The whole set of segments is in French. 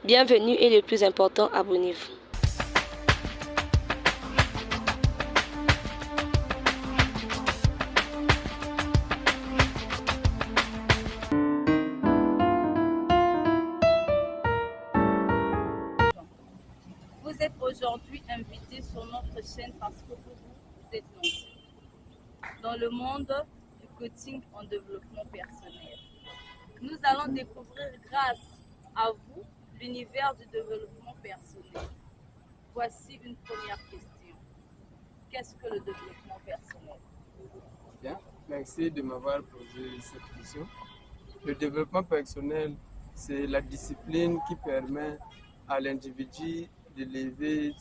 Bienvenue et le plus important, abonnez-vous. Vous êtes aujourd'hui invité sur notre chaîne parce que vous êtes lancé dans le monde du coaching en développement personnel. Nous allons découvrir grâce à vous l'univers du développement personnel. Voici une première question. Qu'est-ce que le développement personnel? Bien, merci de m'avoir posé cette question. Le développement personnel, c'est la discipline qui permet à l'individu d'élever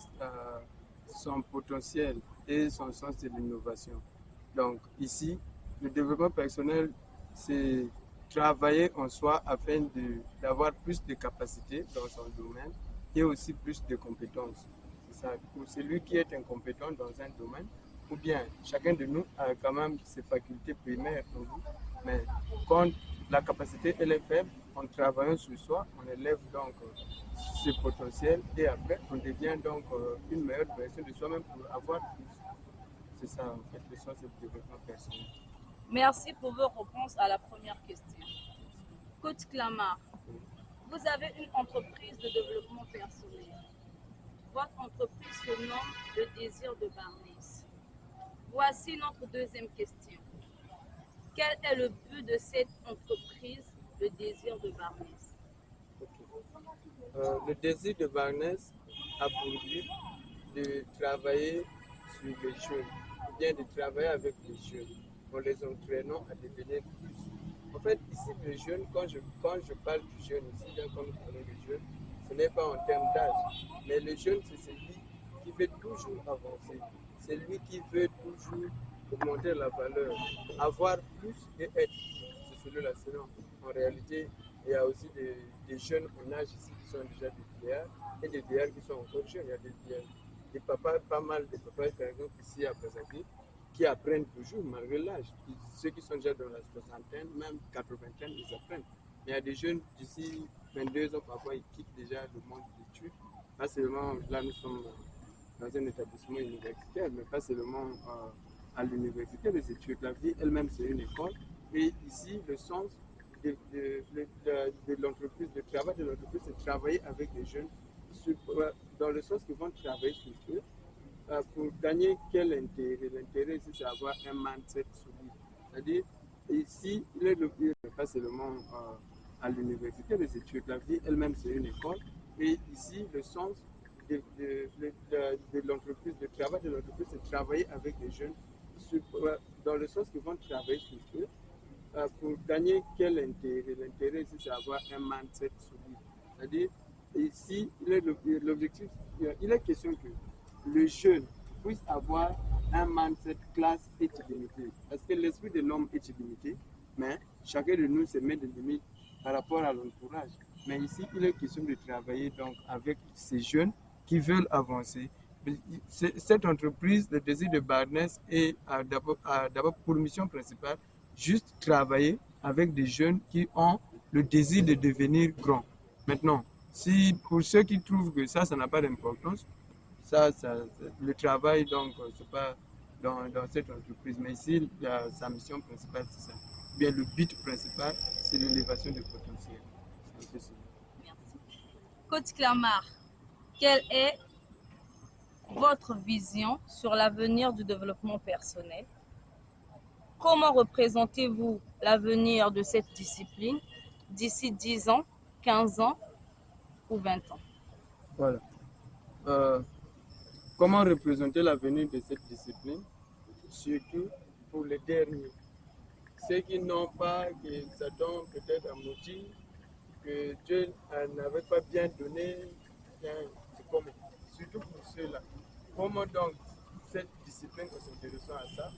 son potentiel et son sens de l'innovation. Donc ici, le développement personnel, c'est travailler en soi afin d'avoir plus de capacités dans son domaine et aussi plus de compétences. C'est ça. Pour celui qui est incompétent dans un domaine, ou bien chacun de nous a quand même ses facultés primaires en nous, mais quand la capacité elle est faible, en travaillant sur soi, on élève donc ce potentiel et après on devient donc une meilleure version de soi-même pour avoir plus. C'est ça en fait le sens du développement personnel. Merci pour vos réponses à la première question. Coach Clamart, vous avez une entreprise de développement personnel. Votre entreprise se nomme Le Désir de Barnes. Voici notre deuxième question. Quel est le but de cette entreprise, Le Désir de Barnes? Le désir de Barnes a pour but de travailler sur les jeunes, ou bien de travailler avec les jeunes, en les entraînant à devenir plus. En fait, ici, les jeunes, quand je parle du jeune ici, quand nous parlons des jeunes, ce n'est pas en termes d'âge, mais le jeune, c'est celui qui veut toujours avancer, c'est lui qui veut toujours augmenter la valeur, avoir plus et être plus. C'est celui-là. Sinon, en réalité, il y a aussi des jeunes en âge ici qui sont déjà des vieillards et des vieillards qui sont encore jeunes. Il y a des papas, pas mal de papas par exemple ici à Brazzaville, qui apprennent toujours malgré l'âge. Ceux qui sont déjà dans la soixantaine, même 80, ils apprennent. Mais il y a des jeunes d'ici 22 ans, parfois ils quittent déjà le monde des études. Pas seulement, là nous sommes dans un établissement universitaire, mais pas seulement à l'université des études. La vie elle-même c'est une école. Et ici, le sens de l'entreprise, le travail de l'entreprise, c'est travailler avec les jeunes dans le sens qu'ils vont travailler sur eux pour gagner quel intérêt? L'intérêt, c'est avoir un mindset solide. C'est-à-dire, ici, pas seulement à l'université des études. La vie elle-même, c'est une école. Et ici, le sens de l'entreprise, le travail de l'entreprise, c'est travailler avec les jeunes dans le sens qu'ils vont travailler sur eux pour gagner quel intérêt? L'intérêt, c'est avoir un mindset solide. C'est-à-dire, ici, l'objectif, il est question que le jeune puisse avoir un mindset classe et illimité. Parce que l'esprit de l'homme est illimité, mais chacun de nous se met des limites par rapport à l'entourage. Mais ici, il est question de travailler donc avec ces jeunes qui veulent avancer. Cette entreprise, le désir de Barnes, a d'abord pour mission principale juste travailler avec des jeunes qui ont le désir de devenir grands. Maintenant, si pour ceux qui trouvent que ça n'a pas d'importance, le travail, donc, c'est pas dans cette entreprise. Mais ici, sa mission principale, c'est ça. Bien, le but principal, c'est l'élévation du potentiel. Merci. Coach Clamart, quelle est votre vision sur l'avenir du développement personnel? Comment représentez-vous l'avenir de cette discipline d'ici 10 ans, 15 ans ou 20 ans? Voilà. Euh, comment représenter l'avenir de cette discipline? Surtout pour les derniers. Ceux qui n'ont pas, qui s'attendent peut-être à motif, que Dieu n'avait pas bien donné, c'est comment? Surtout pour ceux-là. Comment donc cette discipline, en s'intéressant à ça,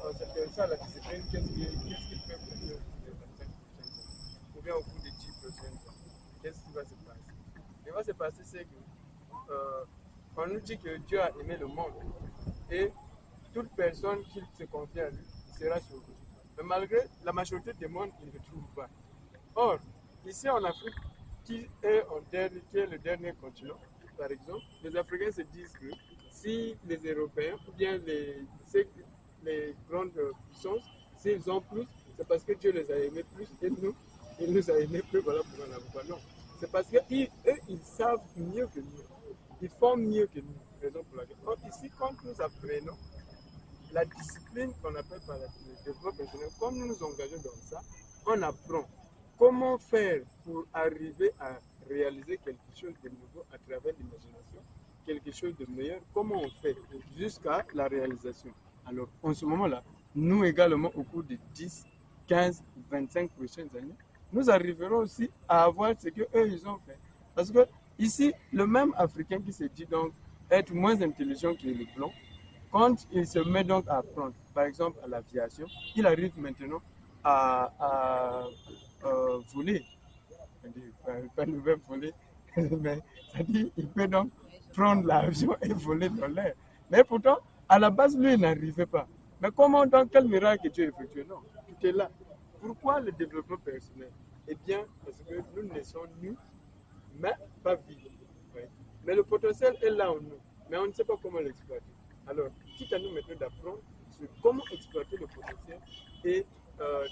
en s'intéressant à la discipline, qu'est-ce qui peut venir les 25 prochaines années? Ou bien au cours des 10 prochaines années? Qu'est-ce qui va se passer? Ce qui va se passer, c'est que on nous dit que Dieu a aimé le monde et toute personne qui se confie à lui sera sauvée. Mais malgré la majorité des mondes, il ne le trouve pas. Or, ici en Afrique, qui est le dernier continent, par exemple, les Africains se disent que si les Européens ou bien les grandes puissances, s'ils ont plus, c'est parce que Dieu les a aimés plus et nous, il nous a aimés plus, voilà pourquoi on n'a pas. Non, c'est parce qu'eux, ils savent mieux que nous. Ils font mieux que nous, raison pour laquelle. Or, ici, quand nous apprenons la discipline qu'on appelle par le développement personnel, comme nous nous engageons dans ça, on apprend comment faire pour arriver à réaliser quelque chose de nouveau à travers l'imagination, quelque chose de meilleur, comment on fait jusqu'à la réalisation. Alors, en ce moment-là, nous également, au cours de 10, 15, 25 prochaines années, nous arriverons aussi à avoir ce qu'eux, ils ont fait. Parce que ici, le même Africain qui se dit donc être moins intelligent que les Blancs, quand il se met donc à apprendre, par exemple à l'aviation, il arrive maintenant à voler. Pas nouvelle voler, mais ça dit il peut donc prendre l'avion et voler dans l'air. Mais pourtant, à la base, lui, il n'arrivait pas. Mais comment donc, quel miracle que Dieu effectué? Non, tout est là. Pourquoi le développement personnel? Eh bien, parce que nous naissons nus, mais pas vide. Oui. Mais le potentiel est là en nous, mais on ne sait pas comment l'exploiter. Alors, quitte à nous maintenant d'apprendre sur comment exploiter le potentiel et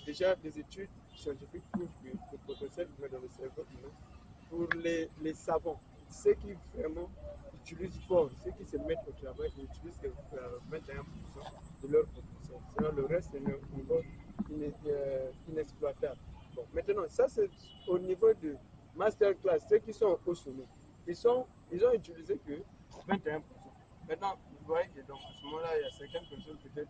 déjà des études scientifiques prouvent que le potentiel humain dans le cerveau humain, pour les savants, ceux qui vraiment utilisent fort, ceux qui se mettent au travail et utilisent 21% de leur potentiel. Sinon, le reste est encore inexploitable. Bon, maintenant, ça c'est au niveau de masterclass, ceux qui sont au sommet, ils ont utilisé que 21%. Maintenant, vous voyez que donc, à ce moment-là, il y a certaines personnes peut-être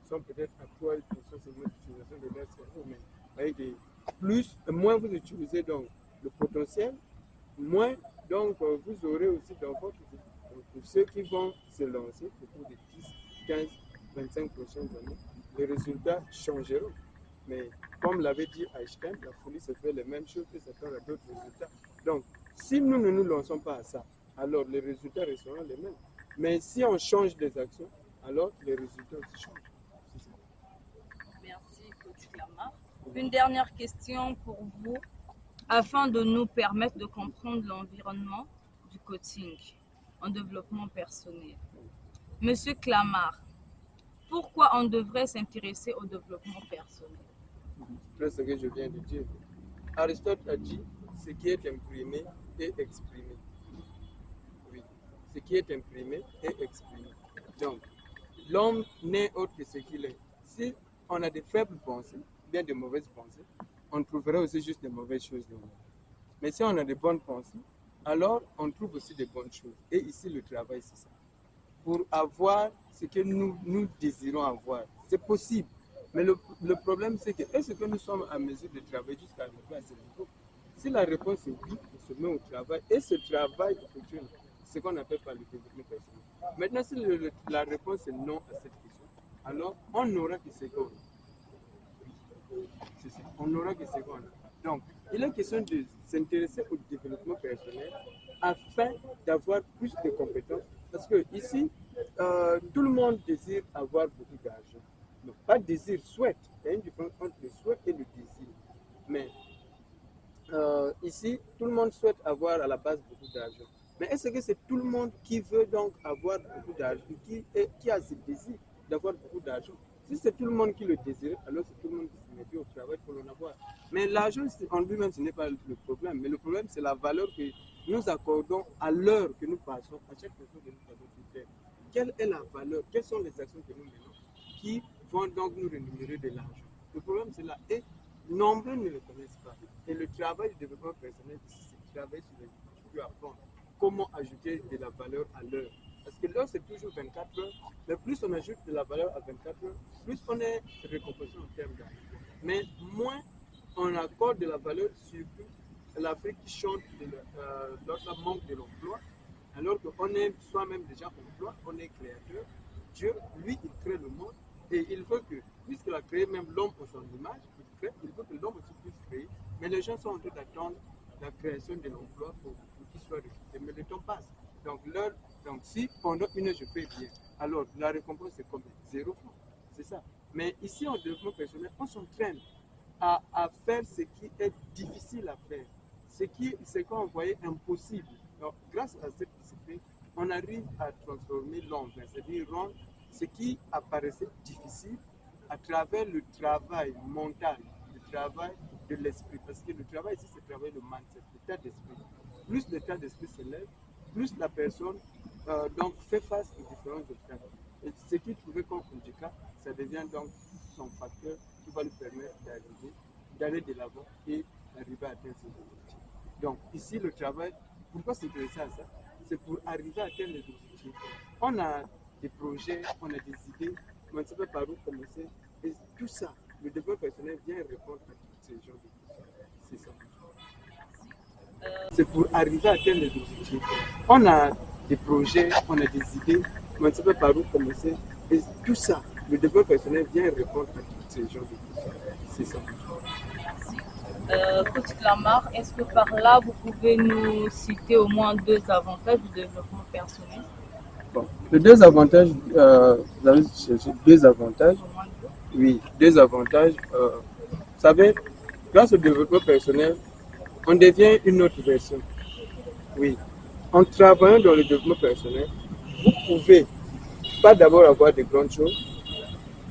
qui sont peut-être à 3% seulement d'utilisation de leur cerveau, mais vous voyez que moins vous utilisez donc le potentiel, moins donc vous aurez aussi dans votre vie. Donc, pour ceux qui vont se lancer au cours de 10, 15, 25 prochaines années, les résultats changeront. Mais comme l'avait dit Einstein, la folie se fait les mêmes choses que s'attend à d'autres résultats. Donc, si nous ne nous lançons pas à ça, alors les résultats resteront les mêmes. Mais si on change des actions, alors les résultats aussi changent. C'est ça. Merci, coach Clamart. Une dernière question pour vous, afin de nous permettre de comprendre l'environnement du coaching en développement personnel. Monsieur Clamart, pourquoi on devrait s'intéresser au développement personnel? C'est ce que je viens de dire. Aristote a dit ce qui est imprimé est exprimé. Oui, ce qui est imprimé est exprimé. Donc, l'homme n'est autre que ce qu'il est. Si on a de faibles pensées, bien de mauvaises pensées, on trouverait aussi juste de mauvaises choses dans le monde. Mais si on a de bonnes pensées, alors on trouve aussi de bonnes choses. Et ici, le travail, c'est ça. Pour avoir ce que nous désirons avoir, c'est possible. Mais le problème, c'est que est-ce que nous sommes à mesure de travailler jusqu'à arriver à ce niveau? Si la réponse est oui, on se met au travail et ce travail effectué, c'est ce qu'on appelle par le développement personnel. Maintenant, si la réponse est non à cette question, alors on n'aura que ce qu'on a. C'est ça. On n'aura que ce qu'on a. Donc, il est question de s'intéresser au développement personnel afin d'avoir plus de compétences. Parce que ici, tout le monde désire avoir beaucoup d'argent. Non, pas désir, souhaite. Il y a une différence entre le souhait et le désir. Mais ici, tout le monde souhaite avoir à la base beaucoup d'argent. Mais est-ce que c'est tout le monde qui veut donc avoir beaucoup d'argent, qui a ce désir d'avoir beaucoup d'argent? Si c'est tout le monde qui le désire, alors c'est tout le monde qui se met au travail pour en avoir. Mais l'argent en lui-même, ce n'est pas le problème. Mais le problème, c'est la valeur que nous accordons à l'heure que nous passons, à chaque personne que nous passons sur Terre. Quelle est la valeur? Quelles sont les actions que nous menons qui vont donc nous rémunérer de l'argent? Le problème, c'est là. Et nombreux ne le connaissent pas. Et le travail du développement personnel, c'est travailler sur les tu apprendre comment ajouter de la valeur à l'heure. Parce que l'heure, c'est toujours 24 heures. Mais plus on ajoute de la valeur à 24 heures, plus on est récompensé en termes d'argent. Mais moins on accorde de la valeur, surtout à l'Afrique qui chante notre manque de l'emploi, alors qu'on est soi-même déjà emploi, on est créateur. Dieu, lui, il crée le monde et il veut que, puisqu'il a créé même l'homme pour son image, il veut que l'homme aussi puisse créer. Mais les gens sont en train d'attendre la création de l'emploi pour qu'il soit recruté. Mais le temps passe. Donc si pendant une heure je fais bien, alors la récompense c'est combien? 0 francs. C'est ça. Mais ici en développement personnel, on s'entraîne à faire ce qui est difficile à faire. ce qu'on voyait impossible. Donc, grâce à cette discipline, on arrive à transformer l'homme, c'est-à-dire rendre ce qui apparaissait difficile à travers le travail mental, le travail de l'esprit. Parce que le travail ici, c'est le travail de mindset, l'état d'esprit. Plus l'état d'esprit s'élève, plus la personne donc fait face aux différents obstacles. Et ce qui trouvait comme handicap, ça devient donc son facteur qui va lui permettre d'aller de l'avant et d'arriver à atteindre ses objectifs. Donc ici, le travail, pourquoi s'intéresser à ça? C'est pour arriver à atteindre les objectifs. On a des projets, on a des idées, mais on ne sait pas par où commencer. Et tout ça, le développement personnel vient répondre à tous ces genres de questions. C'est ça. C'est pour arriver à atteindre les objectifs. On a des projets, on a des idées, mais on ne sait pas par où commencer. Et tout ça, le développement personnel vient répondre à tous ces genres de questions. C'est ça. Coach Clamart, est-ce que par là, vous pouvez nous citer au moins 2 avantages du développement personnel? Bon, les 2 avantages, vous avez cherché 2 avantages. Oui, 2 avantages. Vous savez, grâce au développement personnel, on devient une autre version. Oui. En travaillant dans le développement personnel, vous pouvez pas d'abord avoir de grandes choses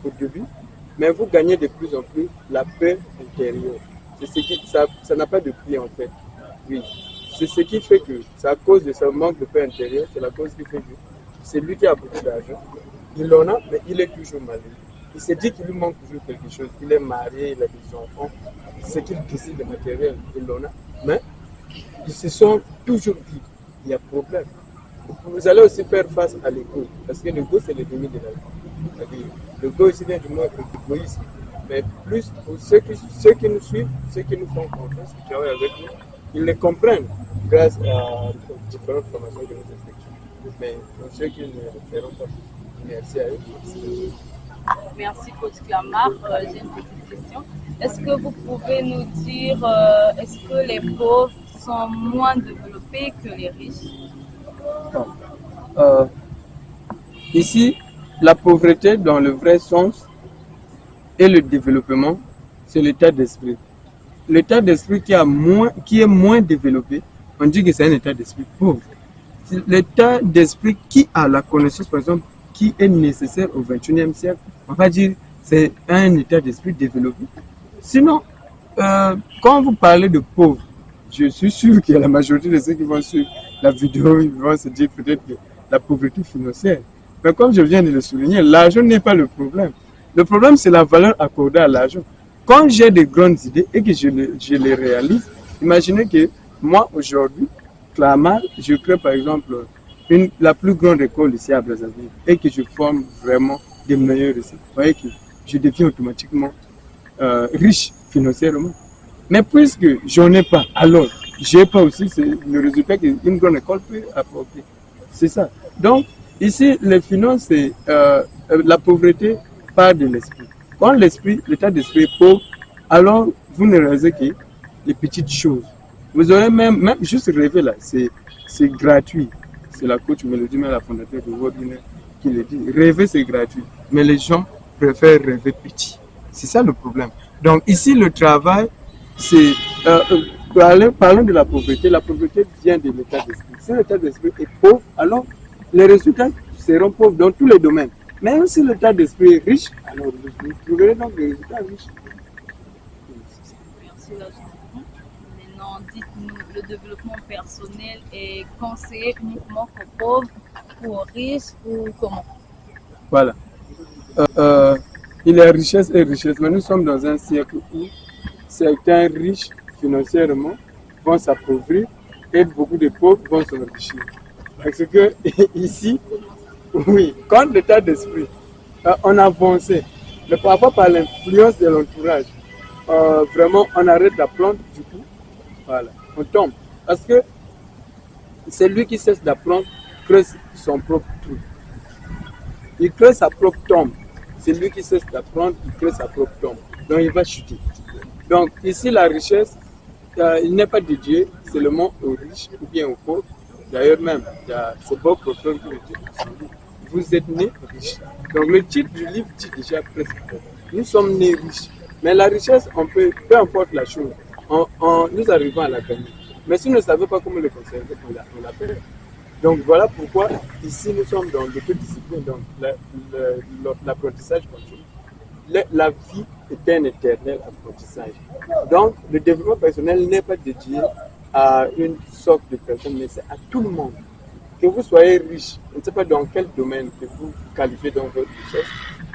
au début, mais vous gagnez de plus en plus la paix intérieure. C'est ce qui, ça n'a pas de prix en fait. Oui. C'est ce qui fait que, c'est à cause de ce manque de paix intérieure, c'est la cause qui fait que c'est lui qui a beaucoup d'argent. Il en a, mais il est toujours malheureux. Il se dit qu'il lui manque toujours quelque chose. Il est marié, il a des enfants. Ce qu'il décide de matériel, il en a. Mais ils se sont toujours vides. Il y a problème. Vous allez aussi faire face à l'ego. Parce que l'ego, c'est l'ennemi de la vie. L'ego aussi vient du mot égoïsme. Mais plus pour ceux qui nous suivent, ceux qui nous font confiance, qui travaillent avec nous, ils les comprennent grâce aux différentes formations que nous effectuons. Mais pour ceux qui ne le feront pas, merci à eux. Merci, Coach Clamart. J'ai une petite question. Est-ce que vous pouvez nous dire, est-ce que les pauvres sont moins développés que les riches? Ici, la pauvreté dans le vrai sens et le développement, c'est l'état d'esprit. L'état d'esprit qui est moins développé, on dit que c'est un état d'esprit pauvre. C'est l'état d'esprit qui a la connaissance, par exemple, qui est nécessaire au XXIe siècle. On va dire que c'est un état d'esprit développé. Sinon, quand vous parlez de pauvres, je suis sûr que la majorité de ceux qui vont suivre la vidéo, ils vont se dire peut-être que la pauvreté financière. Mais comme je viens de le souligner, l'argent n'est pas le problème. Le problème, c'est la valeur accordée à l'argent. Quand j'ai de grandes idées et que je les réalise, imaginez que moi, aujourd'hui, Clamart, je crée par exemple la plus grande école ici à Brazzaville et que je forme vraiment des meilleurs ici. Vous voyez que je deviens automatiquement riche financièrement. Mais puisque j'en ai pas, alors j'ai pas aussi le résultat qu'une grande école peut apporter. C'est ça. Donc, ici, les finances, c'est la pauvreté part de l'esprit. Quand l'état d'esprit est pauvre, alors vous ne réalisez que les petites choses. Vous aurez même juste rêver là, c'est gratuit. C'est la coach Mélodie, mais la fondatrice de Wordiner qui le dit. Rêver, c'est gratuit. Mais les gens préfèrent rêver petit. C'est ça le problème. Donc ici, le travail, c'est... parlons de la pauvreté. La pauvreté vient de l'état d'esprit. Si l'état d'esprit est pauvre, alors les résultats seront pauvres dans tous les domaines. Même si l'état d'esprit est riche, alors vous trouverez donc des résultats riches. Merci, là, maintenant, dites-nous, le développement personnel est conseillé uniquement aux pauvres, aux riches ou comment? Voilà. Il y a richesse et richesse, mais nous sommes dans un siècle où certains riches financièrement vont s'appauvrir et beaucoup de pauvres vont s'enrichir. Parce que ici, oui, quand l'état d'esprit, on avancé, mais parfois par l'influence de l'entourage, vraiment on arrête d'apprendre, du coup, voilà, on tombe. Parce que c'est lui qui cesse d'apprendre, creuse son propre trou. Il crée sa propre tombe. C'est lui qui cesse d'apprendre, il crée sa propre tombe. Donc il va chuter. Donc ici la richesse, il n'est pas dédié seulement aux riches ou bien aux pauvres. D'ailleurs même, c'est Bob Proctor qui le dit. Vous êtes nés riches. Donc le titre du livre dit déjà presque. Nous sommes nés riches. Mais la richesse, on peut, peu importe la chose, nous arrivons à la gagner. Mais si vous ne savez pas comment le conserver, on l'a perd. Donc voilà pourquoi ici nous sommes dans l'autodiscipline, donc l'apprentissage continu. La vie est un éternel apprentissage. Donc le développement personnel n'est pas dédié à une sorte de personne, mais c'est à tout le monde. Que vous soyez riche, je ne sais pas dans quel domaine que vous qualifiez dans votre richesse,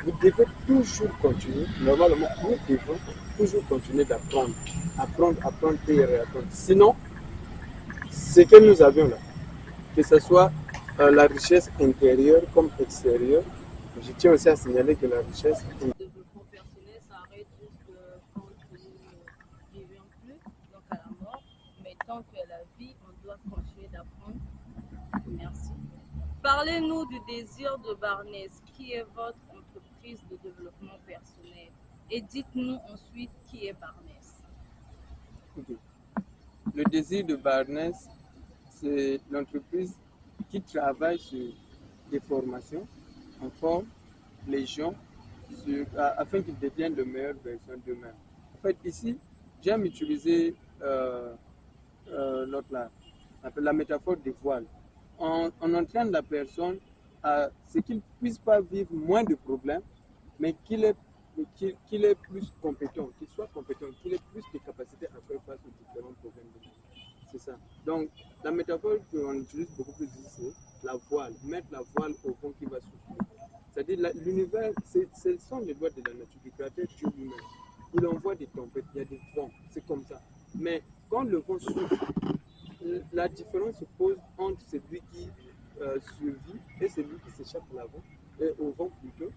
vous devez toujours continuer, normalement, nous devons toujours continuer d'apprendre, apprendre et réapprendre. Sinon, ce que nous avions là, que ce soit la richesse intérieure comme extérieure, je tiens aussi à signaler que la richesse Le développement personnel s'arrête juste quand nous ne vivons plus, donc à la mort. Mais tant que la vie, on doit continuer d'apprendre. Merci. Parlez-nous du désir de Barnes, qui est votre entreprise de développement personnel. Et dites-nous ensuite qui est Barnes. okay. Le désir de Barnes, c'est l'entreprise qui travaille sur des formations, on forme les gens afin qu'ils deviennent de meilleures versions d'eux-mêmes. En fait, ici, j'aime utiliser la métaphore des voiles. On entraîne la personne à ce qu'il ne puisse pas vivre moins de problèmes, mais qu'il est plus compétent, qu'il soit compétent, qu'il ait plus de capacité à faire face aux différents problèmes de vie. C'est ça. Donc, la métaphore qu'on utilise beaucoup plus ici, c'est la voile. Mettre la voile au fond qui va souffler. C'est-à-dire, l'univers, ce sont les lois de la nature, du créateur Dieu lui-même. Il envoie des tempêtes, il y a des vents, c'est comme ça. Mais quand le vent souffle, la différence se pose entre celui qui survit et celui qui s'échappe au vent plutôt.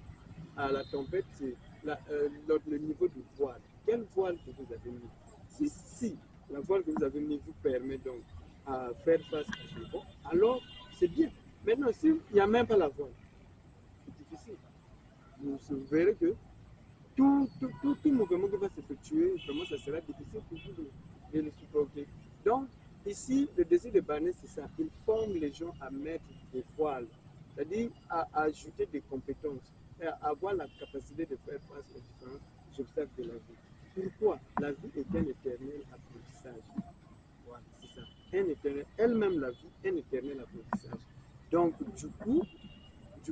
À la tempête, c'est le niveau de voile. Quelle voile que vous avez mis? Si la voile que vous avez mis vous permet donc à faire face à ce vent, alors c'est bien. Maintenant, s'il n'y a même pas la voile, c'est difficile. Vous verrez que tout mouvement qui va s'effectuer, vraiment, ça sera difficile pour vous de le supporter. Donc, ici, le désir de Barnes, c'est ça. Il forme les gens à mettre des voiles, c'est-à-dire à ajouter des compétences, et à avoir la capacité de faire face aux différents obstacles de la vie. Pourquoi? La vie est un éternel apprentissage. Voilà, c'est ça. Elle-même, la vie, un éternel apprentissage. Donc, du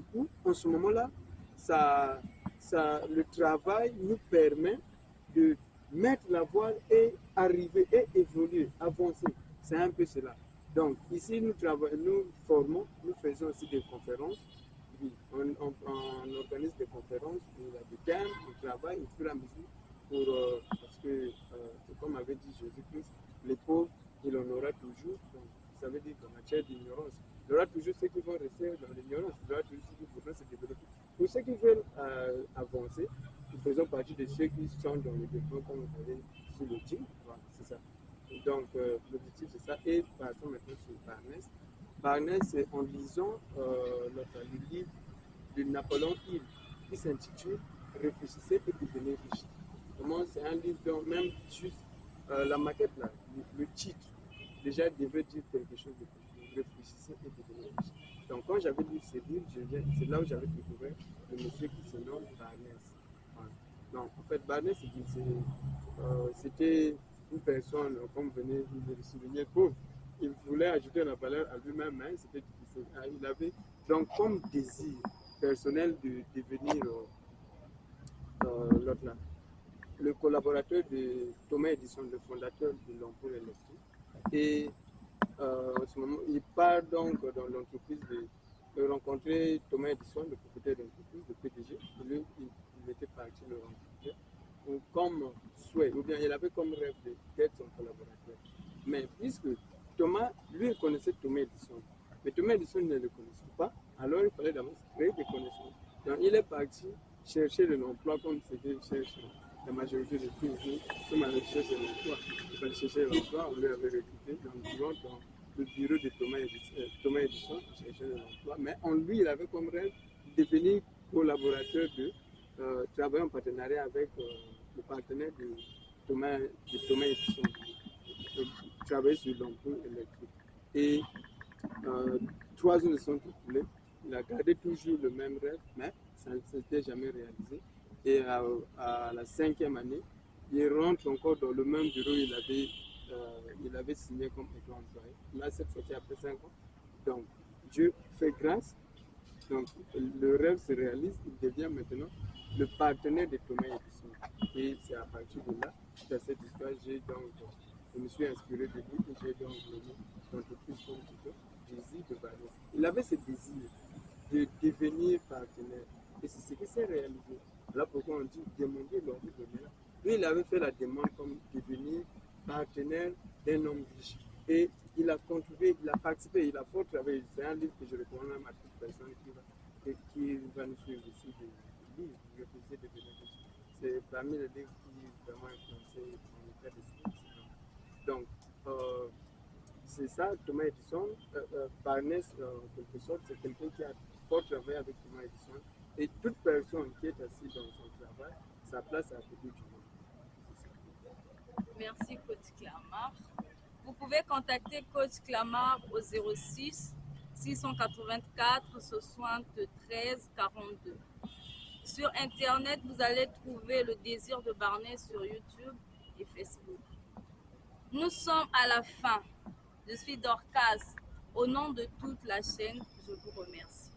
coup, en ce moment-là, le travail nous permet de mettre la voile et arriver et évoluer, avancer. C'est un peu cela. Donc, ici, nous formons, nous faisons aussi des conférences. Oui, on organise des conférences pour la thèmes, on travaille au fur et à mesure parce que, comme avait dit Jésus-Christ, les pauvres, il en aura toujours. Donc, ça veut dire qu'en matière d'ignorance, il y aura toujours ceux qui vont rester dans l'ignorance, il y aura toujours ceux qui voudront se développer. Pour ceux qui veulent avancer, nous faisons partie de ceux qui sont dans le développement, comme vous avez sur le team. Voilà, c'est ça. Et donc, l'objectif, c'est ça. Et passons maintenant sur Barnes. Barnes, c'est en lisant le livre de Napoléon Hill qui s'intitule Réfléchissez et devenez riche. Vraiment, c'est un livre dont même juste la maquette, là, le titre, déjà devait dire quelque chose de plus. Réfléchissez et devenez riche. Donc, quand j'avais lu ce livre, c'est là où j'avais découvert le monsieur qui se nomme Barnes. Voilà. Donc, en fait, Barnes, c'était une personne, comme vous venez de le souligner, pauvre. Il voulait ajouter la valeur à lui-même, mais c'était difficile. Il avait donc comme désir personnel de devenir l'autre là, le collaborateur de Thomas Edison, le fondateur de l'ampoule électrique. Et en ce moment, il part donc dans l'entreprise de rencontrer Thomas Edison, le propriétaire de l'entreprise, le PDG. Et lui, il était parti le rencontrer comme souhait, ou bien il avait comme rêve d'être son collaborateur. Mais puisque Thomas, lui, il connaissait Thomas Edison, mais Thomas Edison ne le connaissait pas, alors il fallait d'abord créer des connaissances. Donc il est parti chercher de l'emploi comme c'était cherche la majorité des pays sur ma recherche de l'emploi. Il fallait chercher l'emploi, on lui avait recruté dans le bureau de Thomas Edison, il cherchait de l'emploi, mais en lui, il avait comme rêve de devenir collaborateur travailler en partenariat avec le partenaire de Thomas Edison, travailler sur l'ampoule électrique. Et 3 ans de sont écoulés, il a gardé toujours le même rêve, mais ça ne s'était jamais réalisé. Et à la 5e année, il rentre encore dans le même bureau où il avait il avait signé comme éco-employé. Là, cette fois-ci, après 5 ans, donc Dieu fait grâce. Donc, le rêve se réalise, il devient maintenant le partenaire de Thomas Edison. Et c'est à partir de là, dans cette histoire, je me suis inspiré de lui et j'ai donc mené l'entreprise comme tuteur, Désir de Barnes. Il avait ce désir de devenir partenaire et c'est ce qui s'est réalisé. Là pourquoi on dit demander l'ordre de mer. Lui, il avait fait la demande comme devenir partenaire d'un homme riche. Et il a contribué, il a participé, il a fort travaillé. C'est un livre que je recommande même à toute personne qui va nous suivre ici de lire, refuser de devenir riche. C'est parmi les livres qui vraiment influencé mon état d'esprit. Donc, c'est ça, Thomas Edison. Barnes, en quelque sorte, c'est quelqu'un qui a fort travaillé avec Thomas Edison. Et toute personne qui est assise dans son travail, sa place à côté du monde. Merci, coach Clamart. Vous pouvez contacter coach Clamart au 06 684 73 42. Sur Internet, vous allez trouver le désir de Barnet sur YouTube et Facebook. Nous sommes à la fin. Je suis Dorcas. Au nom de toute la chaîne, je vous remercie.